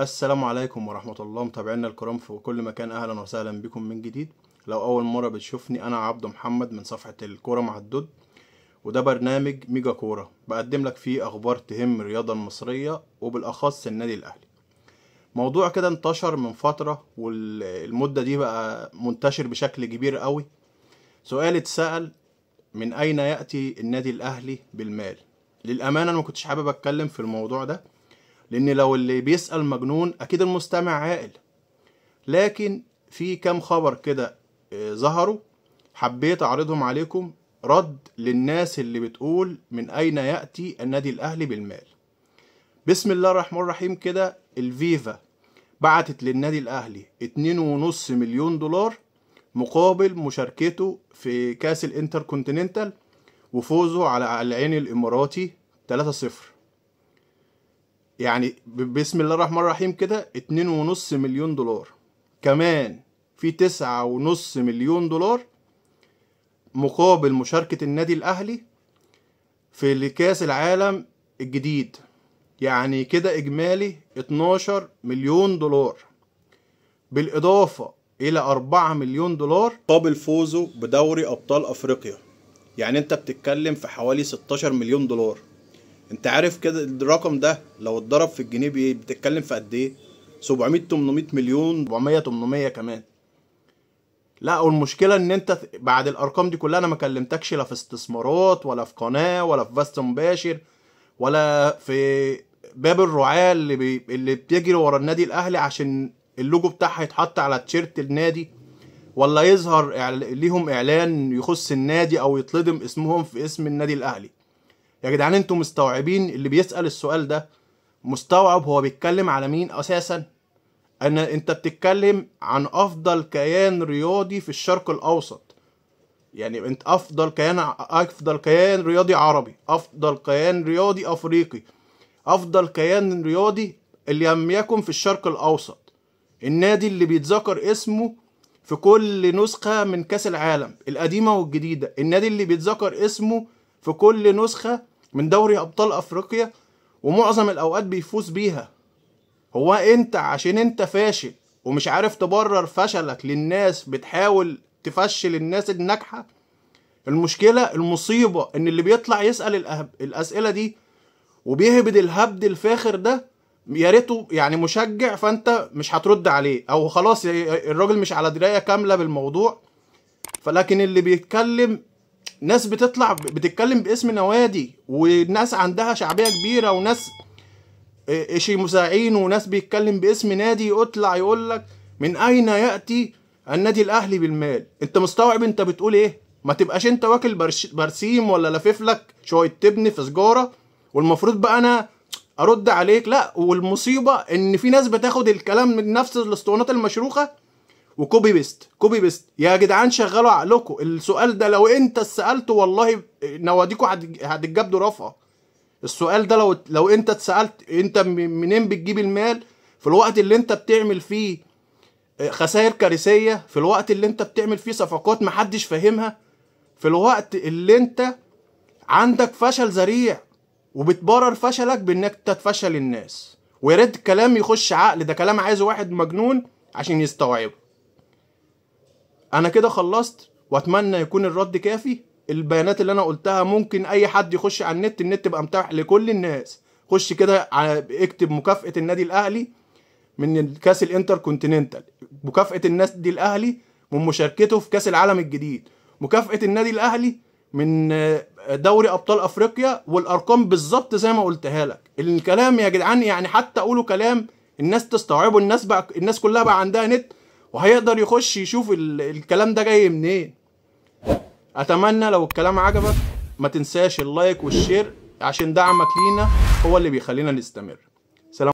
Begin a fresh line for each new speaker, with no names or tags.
السلام عليكم ورحمة الله. متابعينا الكرام في كل مكان، أهلا وسهلا بكم من جديد. لو أول مرة بتشوفني، أنا عبده محمد من صفحة الكورة مع الدود، وده برنامج ميجا كورة بقدم لك فيه أخبار تهم الرياضة المصرية وبالأخص النادي الأهلي. موضوع كده انتشر من فترة والمدة دي بقى منتشر بشكل كبير قوي. سؤال اتسأل: من أين يأتي النادي الأهلي بالمال؟ للأمانة أنا ما كنتش حابب أتكلم في الموضوع ده، لأن لو اللي بيسأل مجنون أكيد المستمع عاقل. لكن في كام خبر كده ظهروا، حبيت أعرضهم عليكم رد للناس اللي بتقول من أين يأتي النادي الأهلي بالمال. بسم الله الرحمن الرحيم. كده الفيفا بعتت للنادي الأهلي 2.5 مليون دولار مقابل مشاركته في كاس الانتركونتيننتال وفوزه على العين الإماراتي 3-0. يعني بسم الله الرحمن الرحيم كده 2.5 مليون دولار، كمان في 9.5 مليون دولار مقابل مشاركة النادي الأهلي في كأس العالم الجديد. يعني كده إجمالي 12 مليون دولار، بالإضافة إلى 4 مليون دولار مقابل فوزه بدوري أبطال أفريقيا. يعني أنت بتتكلم في حوالي 16 مليون دولار. انت عارف كده الرقم ده لو اتضرب في الجنيه بايه؟ بتتكلم في قد ايه؟ 700-800 مليون، 400-800 كمان. لا، والمشكله ان انت بعد الارقام دي كلها انا ما كلمتكش لا في استثمارات ولا في قناه ولا في بث مباشر ولا في باب الرعاة اللي بتجري ورا النادي الاهلي عشان اللوجو بتاعها يتحط على تيشيرت النادي، ولا يظهر ليهم اعلان يخص النادي او يتلضم اسمهم في اسم النادي الاهلي. يا جدعان انتوا مستوعبين؟ اللي بيسأل السؤال ده مستوعب هو بيتكلم على مين اساسا؟ انت بتتكلم عن افضل كيان رياضي في الشرق الاوسط. يعني انت افضل كيان رياضي عربي، افضل كيان رياضي افريقي، افضل كيان رياضي اللي لم يكن في الشرق الاوسط. النادي اللي بيتذكر اسمه في كل نسخة من كاس العالم القديمة والجديدة، النادي اللي بيتذكر اسمه في كل نسخة من دوري أبطال أفريقيا ومعظم الأوقات بيفوز بيها. هو أنت عشان أنت فاشل ومش عارف تبرر فشلك للناس بتحاول تفشل الناس الناجحة؟ المشكلة المصيبة إن اللي بيطلع يسأل الأسئلة دي وبيهبد الهبد الفاخر ده، يا ريته يعني مشجع فأنت مش هترد عليه، أو خلاص الراجل مش على دراية كاملة بالموضوع. فلكن اللي بيتكلم ناس بتطلع بتتكلم باسم نوادي، وناس عندها شعبية كبيرة، وناس اشي مساعين، وناس بيتكلم باسم نادي يطلع يقولك من اين يأتي النادي الاهلي بالمال. انت مستوعب انت بتقول ايه؟ ما تبقاش انت واكل برسيم ولا لفف لك شوية تبن في سجارة والمفروض بقى انا ارد عليك. لا، والمصيبة ان في ناس بتاخد الكلام من نفس الاسطوانات المشروخة وكوبي بيست كوبي بيست. يا جدعان شغلوا عقلكم. السؤال ده لو انت سألته والله نواديكوا هتتجاب رفعه. السؤال ده لو انت اتسألت انت منين بتجيب المال في الوقت اللي انت بتعمل فيه خسائر كارثية، في الوقت اللي انت بتعمل فيه صفقات محدش فاهمها، في الوقت اللي انت عندك فشل ذريع وبتبرر فشلك بانك تفشل الناس. ويا ريت الكلام يخش عقل، ده كلام عايز واحد مجنون عشان يستوعبه. انا كده خلصت، واتمنى يكون الرد كافي. البيانات اللي انا قلتها ممكن اي حد يخش على النت بقى متاح لكل الناس. خش كده اكتب مكافأة النادي الاهلي من كاس الانتركونتيننتال، مكافأة النادي الاهلي من مشاركته في كاس العالم الجديد، مكافأة النادي الاهلي من دوري ابطال افريقيا، والارقام بالظبط زي ما قلتها لك. الكلام يا جدعان يعني حتى قولوا كلام الناس تستوعبه. الناس كلها بقى عندها نت وهيقدر يخش يشوف الكلام ده جاي منين. اتمنى لو الكلام عجبك ما تنساش اللايك والشير، عشان دعمك لينا هو اللي بيخلينا نستمر. سلام.